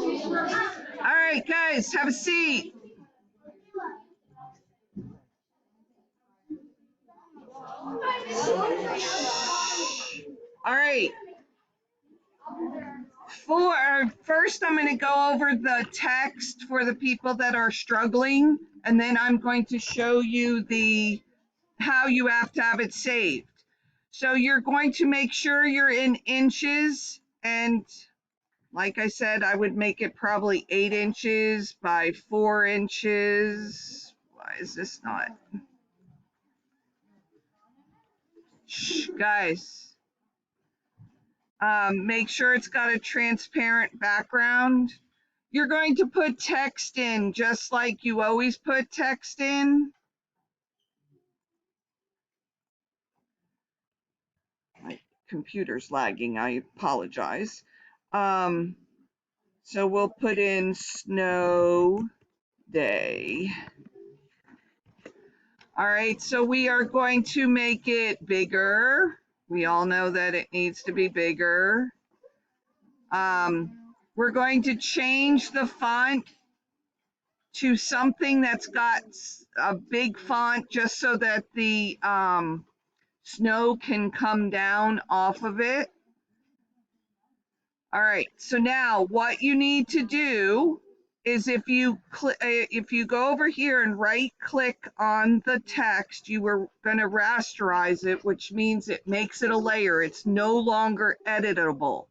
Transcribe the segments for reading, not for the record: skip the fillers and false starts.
All right, guys, have a seat. All right. First, I'm going to go over the text for the people that are struggling, and then I'm going to show you how you have to have it saved. So you're going to make sure you're in inches, and like I said, I would make it probably 8 inches by 4 inches. Why is this not? Shh, guys. Make sure it's got a transparent background. You're going to put text in just like you always put text in. My computer's lagging, I apologize. So we'll put in snow day. All right, so we are going to make it bigger. We all know that it needs to be bigger. We're going to change the font to something that's got a big font just so that the snow can come down off of it. All right, so now what you need to do is if you go over here and right click on the text, you were going to rasterize it, which means it makes it a layer. It's no longer editable.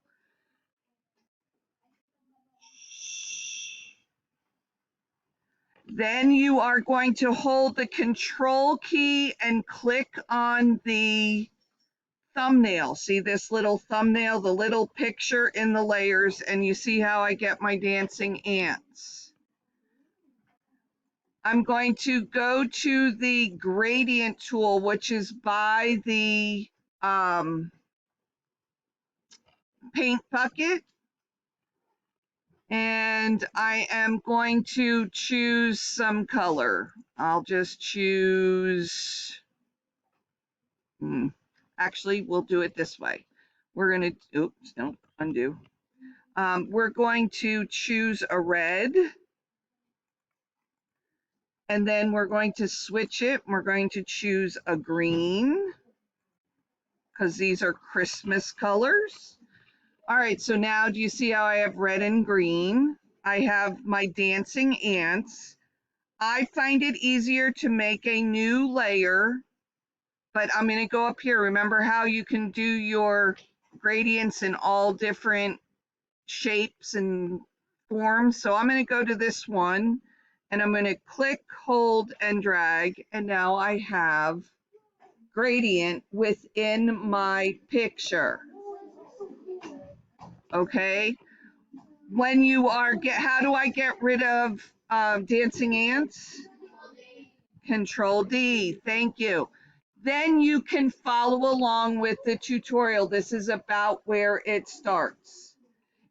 Then you are going to hold the control key and click on the thumbnail. See this little thumbnail, the little picture in the layers, and you see how I get my dancing ants. I'm going to go to the gradient tool, which is by the paint bucket. And I am going to choose some color. I'll just choose, actually, we'll do it this way. We're going to, oops, don't undo. We're going to choose a red. And then we're going to switch it. We're going to choose a green because these are Christmas colors. All right, so now do you see how I have red and green? I have my dancing ants. I find it easier to make a new layer, but I'm going to go up here. Remember how you can do your gradients in all different shapes and forms? So I'm going to go to this one, and I'm going to click, hold, and drag, and now I have gradient within my picture. Okay, when you are how do I get rid of dancing ants? Control D, thank you. Then you can follow along with the tutorial. This is about where it starts.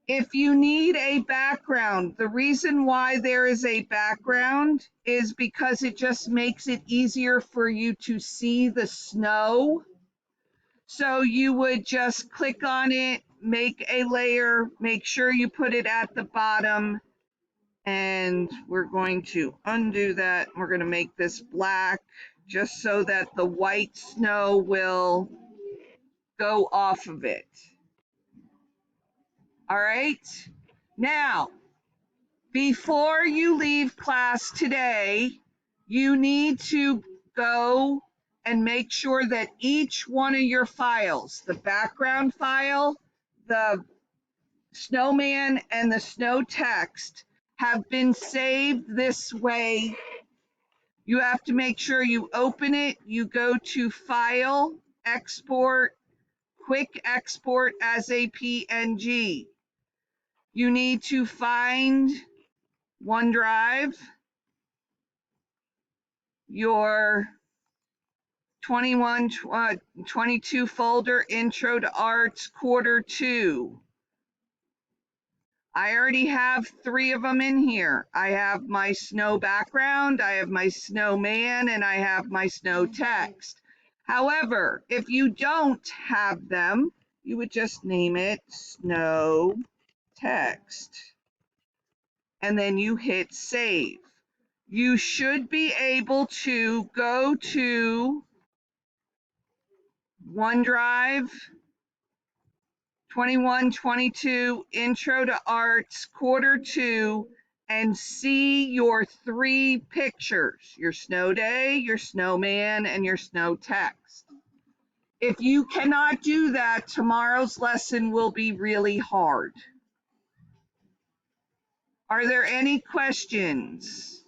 If you need a background, the reason why there is a background is because it just makes it easier for you to see the snow. So you would just click on it, make a layer, make sure you put it at the bottom, and we're going to undo that. We're going to make this black just so that the white snow will go off of it. All right. Now, before you leave class today, you need to go and make sure that each one of your files, the background file, the snowman, and the snow text, have been saved this way. You have to make sure you open it. You go to File, Export, Quick Export as a PNG. You need to find OneDrive, your 22 folder, Intro to Arts, Quarter 2. I already have 3 of them in here. I have my snow background, I have my snowman, and I have my snow text. However, if you don't have them, you would just name it snow text. and then you hit save. You should be able to go to OneDrive 21-22 Intro to Arts Quarter 2 and see your 3 pictures, your snow day, your snowman, and your snow text. If you cannot do that, tomorrow's lesson will be really hard. Are there any questions?